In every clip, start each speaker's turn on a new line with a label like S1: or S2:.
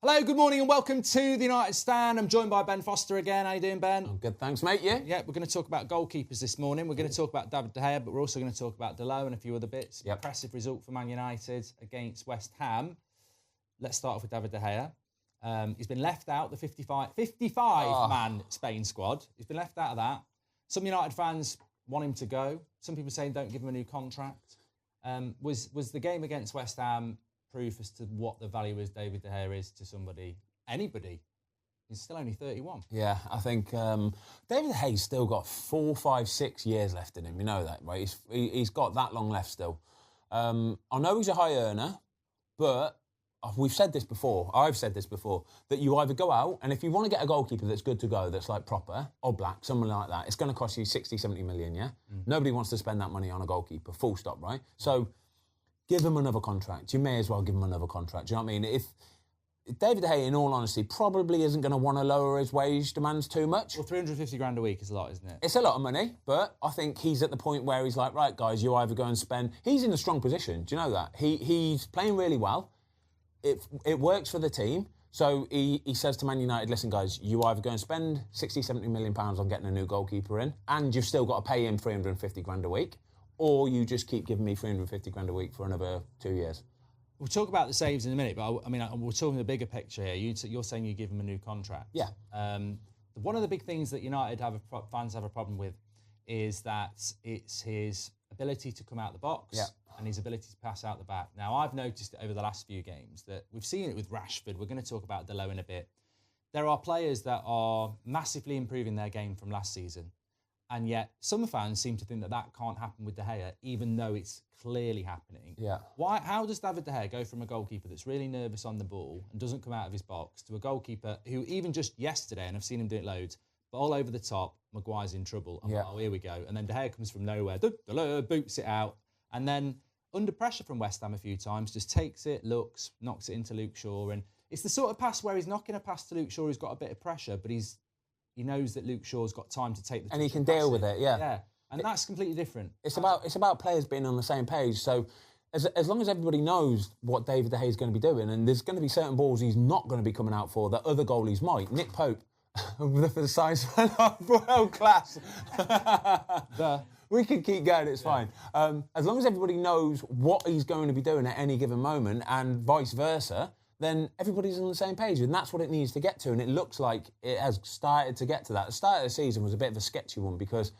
S1: Hello, good morning and welcome to the United Stand. I'm joined by Ben Foster again. How you doing, Ben?
S2: I'm good, thanks, mate. You?
S1: Yeah, we're going to talk about goalkeepers this morning. We're going to talk about David De Gea, but we're also going to talk about Dalot and a few other bits.
S2: Yep.
S1: Impressive result for Man United against West Ham. Let's start off with David De Gea. He's been left out, the 55-man Spain squad. He's been left out of that. Some United fans want him to go. Some people saying don't give him a new contract. Was the game against West Ham proof as to what the value is David De Gea is to anybody? He's still only 31.
S2: Yeah, I think David De Gea's still got 4, 5, 6 years left in him. You know that, right? He's got that long left still. I know he's a high earner, but we've said this before. I've said this before, that you either go out, and if you want to get a goalkeeper that's good to go, that's like proper, or black, someone like that, it's going to cost you 60, 70 million, yeah? Nobody wants to spend that money on a goalkeeper, full stop, right? So give him another contract. You may as well give him another contract. Do you know what I mean? If David De Gea, in all honesty, probably isn't going to want to lower his wage demands too much.
S1: Well, 350 grand a week is a lot, isn't it?
S2: It's a lot of money, but I think he's at the point where he's like, right, guys, you either go and spend... He's in a strong position. Do you know that? He's playing really well. It works for the team. So he says to Man United, listen, guys, you either go and spend 60, 70 million pounds on getting a new goalkeeper in, and you've still got to pay him 350 grand a week, or you just keep giving me 350 grand a week for another 2 years.
S1: We'll talk about the saves in a minute, but we're talking the bigger picture here. You're saying you give him a new contract.
S2: Yeah.
S1: One of the big things that United fans have a problem with is that it's his ability to come out the box and his ability to pass out the back. Now, I've noticed over the last few games that we've seen it with Rashford. We're going to talk about Dalot in a bit. There are players that are massively improving their game from last season. And yet, some fans seem to think that can't happen with De Gea, even though it's clearly happening.
S2: Yeah.
S1: How does David De Gea go from a goalkeeper that's really nervous on the ball and doesn't come out of his box to a goalkeeper who, even just yesterday, and I've seen him do it loads, but all over the top, Maguire's in trouble. I'm like, oh, here we go. And then De Gea comes from nowhere, boots it out, and then under pressure from West Ham a few times, just takes it, looks, knocks it into Luke Shaw. And it's the sort of pass where he's knocking a pass to Luke Shaw who's got a bit of pressure, but he knows that Luke Shaw's got time to take the...
S2: And he can deal with it, yeah.
S1: Yeah, and that's completely different.
S2: It's about players being on the same page. So as long as everybody knows what David De Gea is going to be doing, and there's going to be certain balls he's not going to be coming out for that other goalies might. Nick Pope, for the size world class. We can keep going, it's fine. As long as everybody knows what he's going to be doing at any given moment, and vice versa, then everybody's on the same page, and that's what it needs to get to, and it looks like it has started to get to that. The start of the season was a bit of a sketchy one, because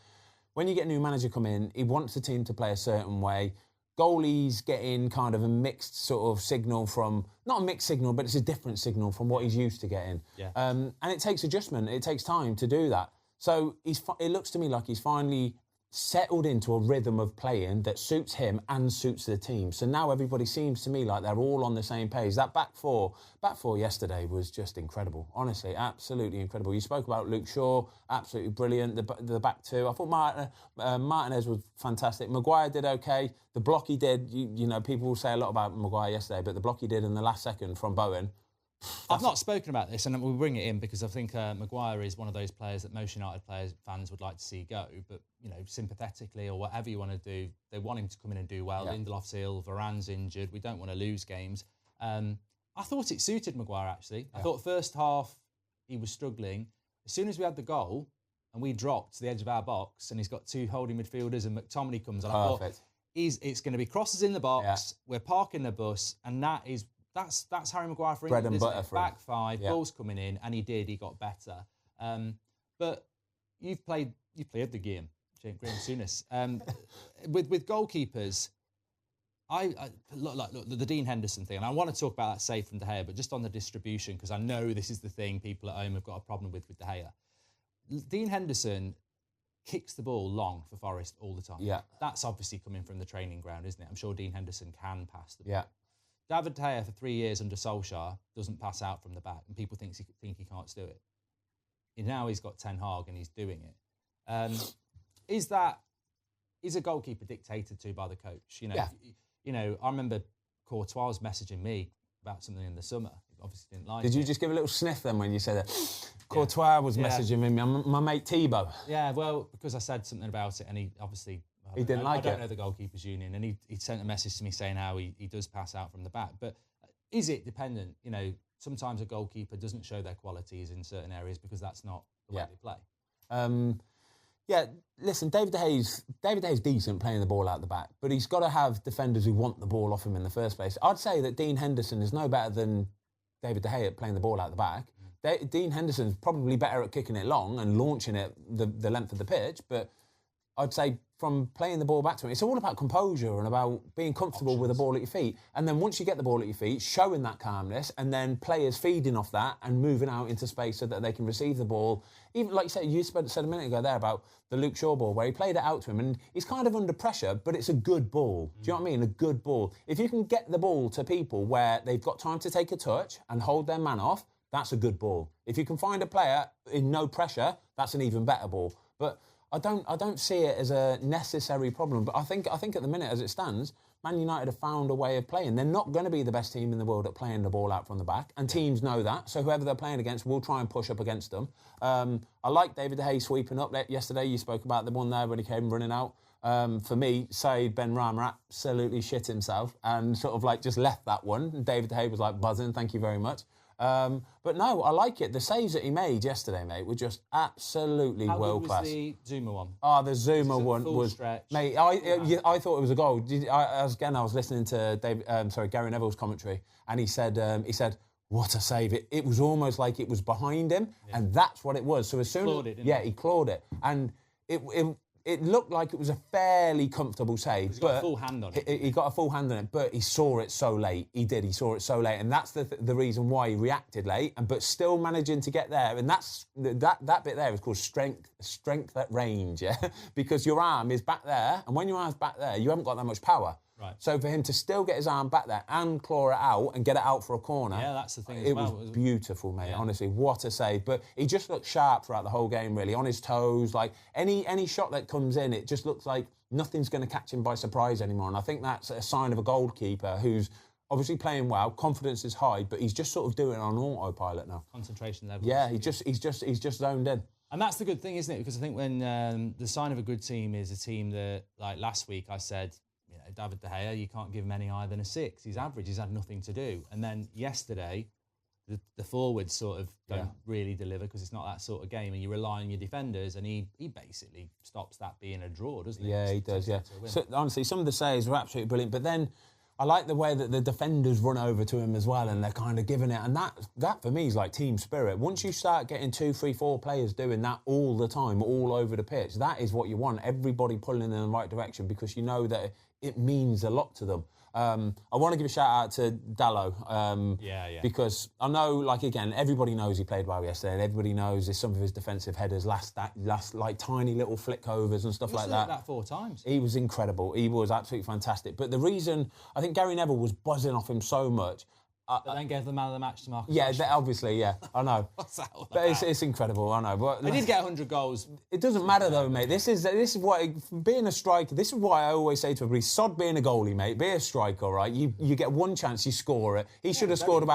S2: when you get a new manager come in, he wants the team to play a certain way. Goalie's getting kind of a mixed sort of signal from, not a mixed signal, but it's a different signal from what he's used to getting.
S1: Yeah.
S2: And it takes adjustment, it takes time to do that. So it looks to me like he's finally settled into a rhythm of playing that suits him and suits the team. So now everybody seems to me like they're all on the same page. That back four yesterday was just incredible. Honestly, absolutely incredible. You spoke about Luke Shaw, absolutely brilliant. The back two, I thought Martinez was fantastic. Maguire did okay. The block he did, you know, people will say a lot about Maguire yesterday, but the block he did in the last second from Bowen.
S1: I've not spoken about this, and we'll bring it in because I think Maguire is one of those players that most United fans would like to see go, but, you know, sympathetically or whatever you want to do, they want him to come in and do well. Yeah. Lindelof's ill, Varane's injured, we don't want to lose games. I thought it suited Maguire, actually. Yeah. I thought first half he was struggling. As soon as we had the goal and we dropped to the edge of our box and he's got two holding midfielders and McTominay comes on, I thought it's going to be crosses in the box, we're parking the bus, and that's Harry Maguire for England,
S2: bread and butter for him.
S1: Back five, balls coming in, and he got better. But you've played the game, Graham Souness. With goalkeepers, look, the Dean Henderson thing, and I want to talk about that save from De Gea, but just on the distribution, because I know this is the thing people at home have got a problem with De Gea. Dean Henderson kicks the ball long for Forest all the time.
S2: Yeah.
S1: That's obviously coming from the training ground, isn't it? I'm sure Dean Henderson can pass the ball.
S2: Yeah.
S1: David De Gea, for 3 years under Solskjaer, doesn't pass out from the back, and people think he can't do it. And now he's got Ten Hag, and he's doing it. Is a goalkeeper dictated to by the coach? You know, I remember Courtois was messaging me about something in the summer. He obviously didn't like it.
S2: Did you just give a little sniff then when you said that? Courtois was messaging me, my mate Thibaut.
S1: Yeah, well, because I said something about it, and he obviously...
S2: He didn't like it.
S1: I don't know the goalkeepers union, and he sent a message to me saying how he does pass out from the back. But is it dependent? You know, sometimes a goalkeeper doesn't show their qualities in certain areas because that's not the way they play.
S2: Yeah, listen, David De Gea's decent playing the ball out the back, but he's got to have defenders who want the ball off him in the first place. I'd say that Dean Henderson is no better than David De Gea at playing the ball out the back. Dean Henderson's probably better at kicking it long and launching it the length of the pitch, but I'd say from playing the ball back to him, it's all about composure and about being comfortable with the ball at your feet. And then once you get the ball at your feet, showing that calmness, and then players feeding off that and moving out into space so that they can receive the ball. Even like you said a minute ago there about the Luke Shaw ball, where he played it out to him, and he's kind of under pressure, but it's a good ball. Do you know what I mean? A good ball. If you can get the ball to people where they've got time to take a touch and hold their man off, that's a good ball. If you can find a player in no pressure, that's an even better ball. But I don't see it as a necessary problem. But I think at the minute, as it stands, Man United have found a way of playing. They're not going to be the best team in the world at playing the ball out from the back, and teams know that. So whoever they're playing against will try and push up against them. I like David De Gea sweeping up. Yesterday you spoke about the one there when he came running out. For me, Said Benrahma absolutely shit himself and sort of like just left that one. And David De Gea was like buzzing, thank you very much. But no, I like it. The saves that he made yesterday, mate, were just absolutely world class.
S1: How good was the Zuma one?
S2: Oh, the Zuma one was,
S1: stretch.
S2: Mate. I thought it was a goal. I was listening to Gary Neville's commentary, and he said, "What a save!" It was almost like it was behind him, and that's what it was. So as soon as he clawed it, and it looked like it was a fairly comfortable save.
S1: He got a full hand on it.
S2: He got a full hand on it, but he saw it so late. He did. He saw it so late, and that's the reason why he reacted late. But still managing to get there, and that's that bit there is called strength at range, yeah. Because your arm is back there, and when your arm's back there, you haven't got that much power.
S1: Right.
S2: So for him to still get his arm back there and claw it out and get it out for a corner,
S1: yeah, that's the thing.
S2: It was beautiful, mate. Yeah. Honestly, what a save! But he just looked sharp throughout the whole game, really, on his toes. Like any shot that comes in, it just looks like nothing's going to catch him by surprise anymore. And I think that's a sign of a goalkeeper who's obviously playing well. Confidence is high, but he's just sort of doing it on autopilot now.
S1: Concentration level.
S2: Yeah, he's just zoned in.
S1: And that's the good thing, isn't it? Because I think when the sign of a good team is a team that, like last week, I said, you know, David De Gea, you can't give him any higher than a 6. He's average. He's had nothing to do. And then yesterday, the forwards sort of don't really deliver because it's not that sort of game, and you rely on your defenders, and he basically stops that being a draw, doesn't he?
S2: Yeah, he does, yeah. So, honestly, some of the saves were absolutely brilliant, but then I like the way that the defenders run over to him as well, and they're kind of giving it, and that for me is like team spirit. Once you start getting 2, 3, 4 players doing that all the time, all over the pitch, that is what you want. Everybody pulling in the right direction, because you know that it means a lot to them. I want to give a shout out to Dalot, because I know, like, again, everybody knows he played well yesterday, and everybody knows there's some of his defensive headers, last like tiny little flick overs and stuff like that.
S1: That 4 times.
S2: He was incredible. He was absolutely fantastic. But the reason I think Gary Neville was buzzing off him so much.
S1: But then gave the man of the match to Marcus.
S2: Yeah, obviously, yeah, I know.
S1: What's that all
S2: but
S1: about?
S2: It's incredible, I know. But
S1: he did get 100 goals.
S2: It doesn't matter though, mate. This is what being a striker. This is why I always say to everybody: sod being a goalie, mate. Be a striker, all right? You get one chance, you score it. He should have scored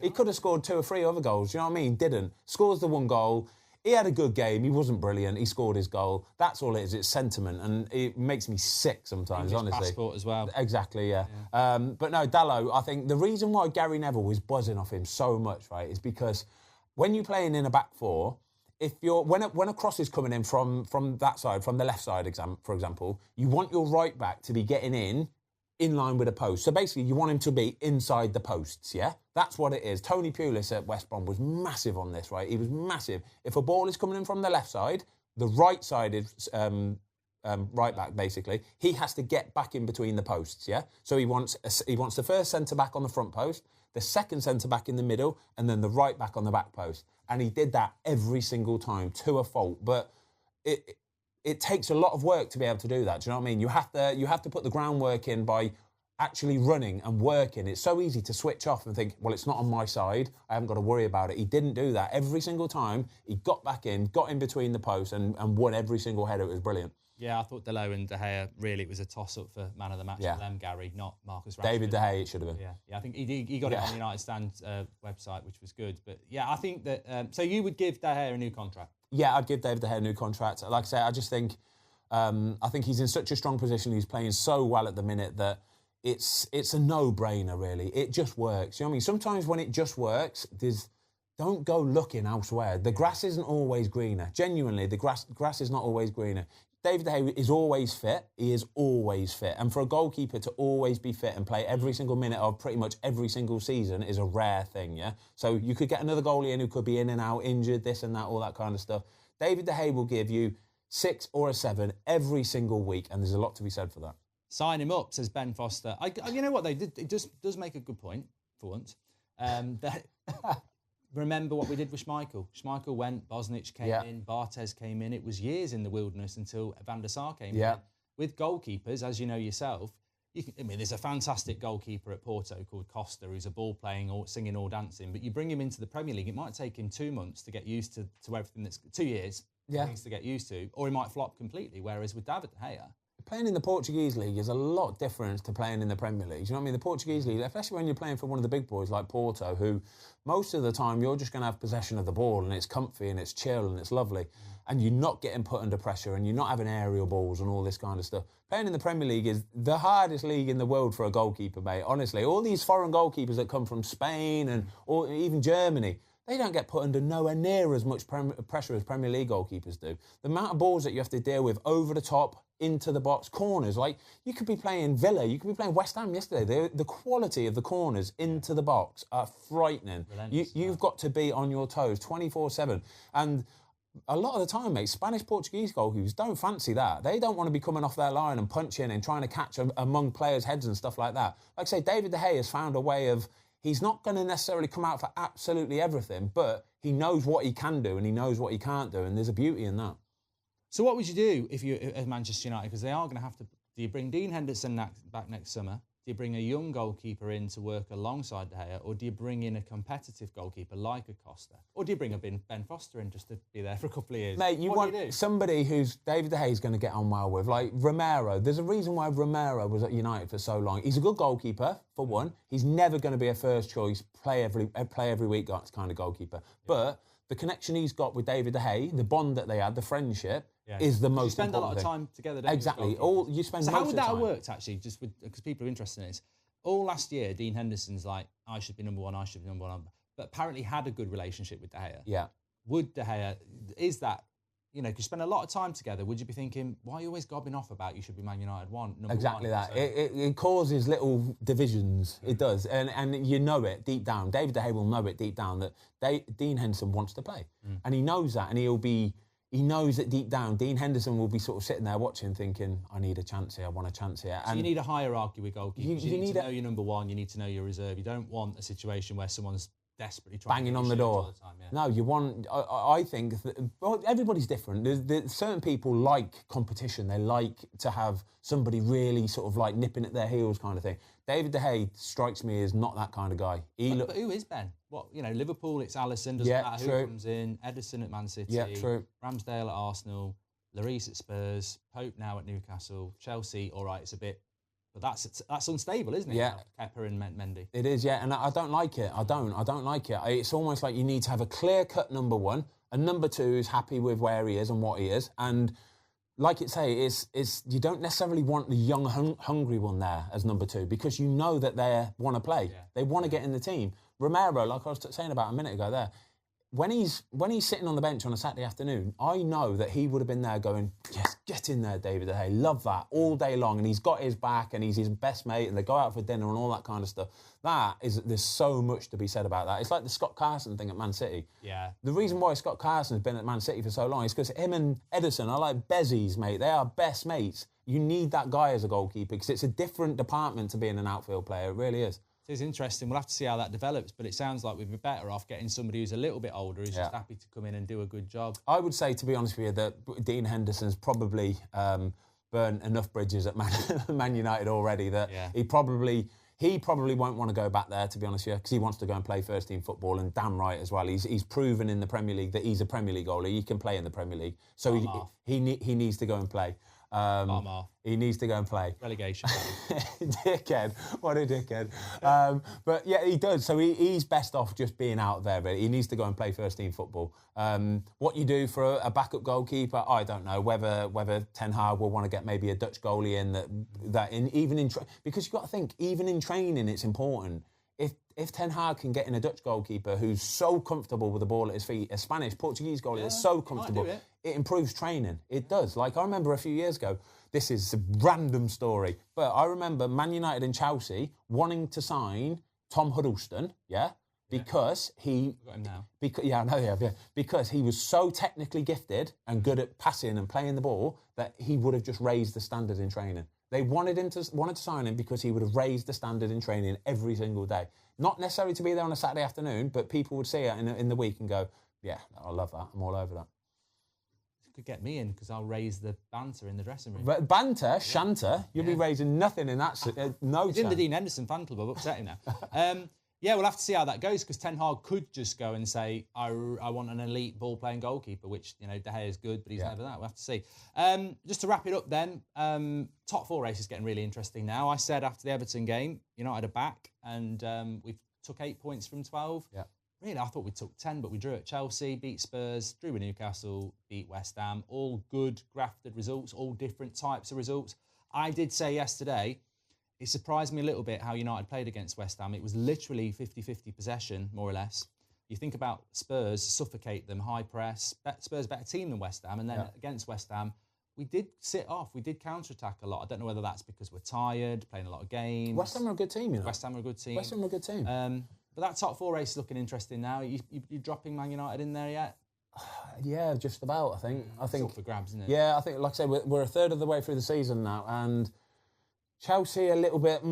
S2: He could have scored 2 or 3 other goals. You know what I mean? Didn't. Scores the 1 goal. He had a good game. He wasn't brilliant. He scored his goal. That's all it is. It's sentiment, and it makes me sick sometimes,
S1: English
S2: honestly.
S1: Passport as well.
S2: Exactly, yeah. But no, Dalot, I think the reason why Gary Neville was buzzing off him so much, right, is because when you're playing in a back 4, if you're when a cross is coming in from that side, from the left side, for example, you want your right back to be getting in line with a post. So basically, you want him to be inside the posts, yeah? That's what it is. Tony Pulis at West Brom was massive on this, right? He was massive. If a ball is coming in from the left side, the right-sided right back, basically, he has to get back in between the posts, yeah? So he wants the first centre-back on the front post, the second centre-back in the middle, and then the right back on the back post. And he did that every single time, to a fault. But it takes a lot of work to be able to do that. Do you know what I mean? You have to put the groundwork in by actually running and working. It's so easy to switch off and think, well, it's not on my side. I haven't got to worry about it. He didn't do that. Every single time, he got back in, got in between the posts and won every single header. It was brilliant.
S1: Yeah, I thought Dalot and De Gea, really, it was a toss-up for man of the match for them, Gary, not Marcus Rashford.
S2: David De Gea, it should have been.
S1: Yeah, I think he got it on the United Stand website, which was good. But yeah, I think that... so you would give De Gea a new contract?
S2: Yeah, I'd give David De Gea a new contract. Like I say, I just think... I think he's in such a strong position. He's playing so well at the minute that it's a no-brainer, really. It just works. You know what I mean? Sometimes when it just works, don't go looking elsewhere. The grass isn't always greener. Genuinely, the grass is not always greener. David De Gea is always fit. He is always fit. And for a goalkeeper to always be fit and play every single minute of pretty much every single season is a rare thing, yeah? So you could get another goalie in who could be in and out, injured, this and that, all that kind of stuff. David De Gea will give you 6 or a 7 every single week, and there's a lot to be said for that.
S1: Sign him up, says Ben Foster. You know what they did? It just does make a good point for once. Remember what we did with Schmeichel. Schmeichel went, Bosnich came in, Barthez came in. It was years in the wilderness until Van der Sar came in. With goalkeepers, as you know yourself, there's a fantastic goalkeeper at Porto called Costa, who's a ball-playing, or singing or dancing, but you bring him into the Premier League, it might take him 2 months to get used to everything that's... 2 years, things to get used to, or he might flop completely, whereas with David De Gea...
S2: Playing in the Portuguese league is a lot different to playing in the Premier League. You know what I mean? The Portuguese league, especially when you're playing for one of the big boys like Porto, who most of the time you're just going to have possession of the ball and it's comfy and it's chill and it's lovely, and you're not getting put under pressure and you're not having aerial balls and all this kind of stuff. Playing in the Premier League is the hardest league in the world for a goalkeeper, mate. Honestly, all these foreign goalkeepers that come from Spain or even Germany, they don't get put under nowhere near as much pressure as Premier League goalkeepers do. The amount of balls that you have to deal with over the top, into the box, corners. Like, you could be playing Villa, you could be playing West Ham yesterday. The quality of the corners into the box are frightening. You've got to be on your toes 24/7. And a lot of the time, mate, Spanish-Portuguese goalkeepers don't fancy that. They don't want to be coming off their line and punching and trying to catch among players' heads and stuff like that. Like I say, David De Gea has found a way of... He's not going to necessarily come out for absolutely everything, but he knows what he can do and he knows what he can't do, and there's a beauty in that.
S1: So what would you do if you, as Manchester United, because they are going to have to... Do you bring Dean Henderson back next summer? Do you bring a young goalkeeper in to work alongside De Gea? Or do you bring in a competitive goalkeeper like a Costa? Or do you bring a Ben Foster in just to be there for a couple of years?
S2: Mate, you want somebody who's David De Gea is going to get on well with. Like Romero. There's a reason why Romero was at United for so long. He's a good goalkeeper, for one. He's never going to be a first choice, play every week kind of goalkeeper. Yeah. But the connection he's got with David De Gea, the bond that they had, the friendship, is the most important thing. You spend a lot
S1: of time together, don't
S2: exactly.
S1: You spend so how would that have worked, actually, just because people are interested in this? All last year, Dean Henderson's like, I should be number one, I should be number one. But apparently had a good relationship with De Gea. Yeah. Would De Gea, is that, because you spend a lot of time together, would you be thinking, why are you always gobbing off about you should be Man United number
S2: exactly
S1: one?
S2: That. It causes little divisions. It does. And you know it deep down. David De Gea will know it deep down that Dean Henderson wants to play. And he knows that. And he knows that deep down, Dean Henderson will be sort of sitting there watching, thinking, I need a chance here, I want a chance here.
S1: So you need a hierarchy with goalkeepers. You need to know your number one, you need to know your reserve. You don't want a situation where someone's desperately trying
S2: banging
S1: to
S2: on the door
S1: all the time, yeah.
S2: No, you want... I think... everybody's different. There's certain people like competition. They like to have somebody really sort of like nipping at their heels kind of thing. David De Gea strikes me as not that kind of guy.
S1: But who is Ben? What, Liverpool, it's Alisson, doesn't matter who comes in. Ederson at Man City.
S2: Yeah, true.
S1: Ramsdale at Arsenal. Lloris at Spurs. Pope now at Newcastle. Chelsea, all right, it's a bit... But that's unstable, isn't it?
S2: Yeah.
S1: Kepa and Mendy.
S2: It is, yeah, and I don't like it. I don't like it. It's almost like you need to have a clear-cut number one, and number two is happy with where he is and what he is. And like it say, it's you don't necessarily want the young, hungry one there as number two, because you know that they want to play. Yeah. They want to get in the team. Romero, like I was saying about a minute ago there, when he's sitting on the bench on a Saturday afternoon, I know that he would have been there going, yes, get in there, David De Gea. Love that all day long. And he's got his back and he's his best mate and they go out for dinner and all that kind of stuff. There's so much to be said about that. It's like the Scott Carson thing at Man City. Yeah. The reason why Scott Carson has been at Man City for so long is because him and Ederson are like bezies, mate. They are best mates. You need that guy as a goalkeeper because it's a different department to being an outfield player. It really is.
S1: It is interesting. We'll have to see how that develops, but it sounds like we'd be better off getting somebody who's a little bit older, who's just happy to come in and do a good job.
S2: I would say, to be honest with you, that Dean Henderson's probably burnt enough bridges at Man United already that he probably won't want to go back there, to be honest with you, because he wants to go and play first-team football, and damn right as well. He's proven in the Premier League that he's a Premier League goalie. He can play in the Premier League, so he needs to go and play.
S1: Bottom half.
S2: He needs to go and play.
S1: Relegation.
S2: Dickhead. What a dickhead. But yeah, he does. So he's best off just being out there. But he needs to go and play first team football. What you do for a backup goalkeeper, I don't know. Whether Ten Hag will want to get maybe a Dutch goalie in because you've got to think, even in training, it's important. If Ten Hag can get in a Dutch goalkeeper who's so comfortable with the ball at his feet, a Spanish, Portuguese goalie that's so comfortable, it improves training. It does. Like, I remember a few years ago, this is a random story, but I remember Man United and Chelsea wanting to sign Tom Huddleston, because he...
S1: Got him now.
S2: I know you have, because he was so technically gifted and good at passing and playing the ball that he would have just raised the standard in training. They wanted to sign him because he would have raised the standard in training every single day. Not necessarily to be there on a Saturday afternoon, but people would see it in the week and go, yeah, I love that. I'm all over that.
S1: You could get me in because I'll raise the banter in the dressing room.
S2: But banter, shanter, you'll be raising nothing in that. No
S1: He's in the Dean Henderson fan club. I've upset him now. Yeah, we'll have to see how that goes because Ten Hag could just go and say, I want an elite ball-playing goalkeeper, which, De Gea is good, but he's never that. We'll have to see. Just to wrap it up then, top 4 race is getting really interesting now. I said after the Everton game, United are back and we took 8 points from 12.
S2: Yeah.
S1: Really, I thought we took 10, but we drew at Chelsea, beat Spurs, drew with Newcastle, beat West Ham. All good, grafted results, all different types of results. I did say yesterday, it surprised me a little bit how United played against West Ham. It was literally 50-50 possession, more or less. You think about Spurs, suffocate them, high press. Spurs better team than West Ham. And then against West Ham, we did sit off. We did counter-attack a lot. I don't know whether that's because we're tired, playing a lot of games.
S2: West Ham are a good team,
S1: West Ham are a good team.
S2: West Ham are a good team.
S1: But that top 4 race is looking interesting now. You dropping Man United in there yet?
S2: Yeah, just about, I think.
S1: It's up for grabs, isn't it?
S2: Yeah, I think, like I say, we're a third of the way through the season now. And Chelsea a little bit,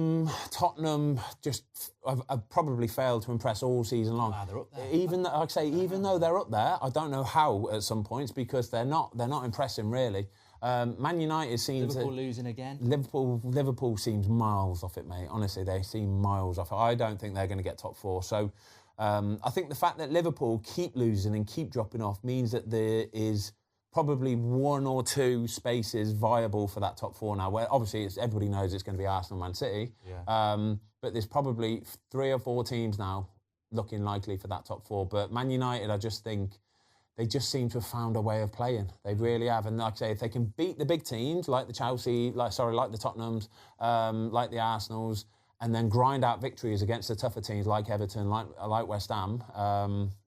S2: Tottenham just have probably failed to impress all season long.
S1: They're up there.
S2: Even though they're up there, I don't know how at some points because they're not impressing really. Man United seems
S1: Liverpool losing again.
S2: Liverpool seems miles off it, mate. Honestly, they seem miles off it. I don't think they're going to get top 4. So I think the fact that Liverpool keep losing and keep dropping off means that there is probably 1 or 2 spaces viable for that top 4 now, where obviously everybody knows it's going to be Arsenal, Man City. Yeah. But there's probably 3 or 4 teams now looking likely for that top 4. But Man United, I just think they just seem to have found a way of playing. They really have. And like I say, if they can beat the big teams like the Chelsea, like the Tottenhams, like the Arsenals, and then grind out victories against the tougher teams like Everton, like West Ham,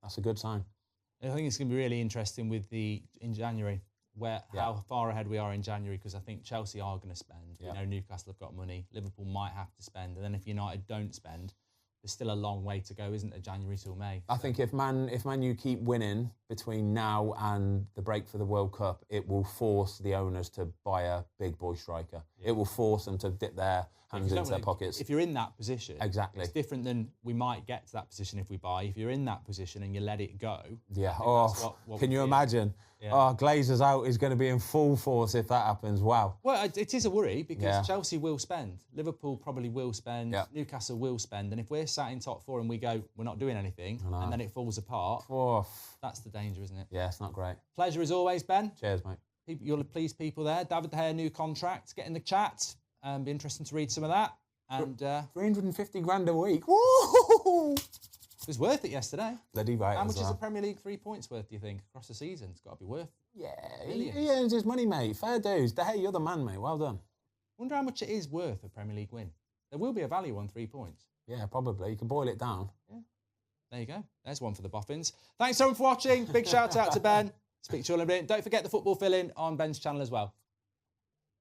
S2: that's a good sign.
S1: I think it's going to be really interesting in January, how far ahead we are in January, because I think Chelsea are going to spend. We know Newcastle have got money. Liverpool might have to spend. And then if United don't spend, there's still a long way to go, isn't there, January till May?
S2: I think if Man U keep winning between now and the break for the World Cup, it will force the owners to buy a big boy striker. Yeah. It will force them to dip their hands into their pockets.
S1: If you're in that position,
S2: exactly,
S1: it's different than we might get to that position if we buy. If you're in that position and you let it go,
S2: what can you imagine? Yeah. Glazers out is going to be in full force if that happens. Wow.
S1: Well, it is a worry because Chelsea will spend, Liverpool probably will spend, Newcastle will spend, and if we're sat in top 4 and we go, we're not doing anything, and then it falls apart, that's the danger, isn't it?
S2: Yeah, it's not great.
S1: Pleasure as always, Ben.
S2: Cheers, mate.
S1: You'll have pleased people there. David De Gea, new contract. Get in the chat. Be interesting to read some of that. And
S2: 350 grand a week. Woo!
S1: It was worth it yesterday.
S2: Bloody right.
S1: How much is the Premier League 3 points worth, do you think, across the season? It's got to be worth.
S2: Yeah, he earns his money, mate. Fair dues. De Gea, you're the man, mate. Well done.
S1: Wonder how much it is worth a Premier League win. There will be a value on 3 points.
S2: Yeah, probably. You can boil it down.
S1: Yeah. There you go. There's one for the boffins. Thanks, everyone, for watching. Big shout out to Ben. Speak to you all in a minute. Don't forget the football fill-in on Ben's channel as well.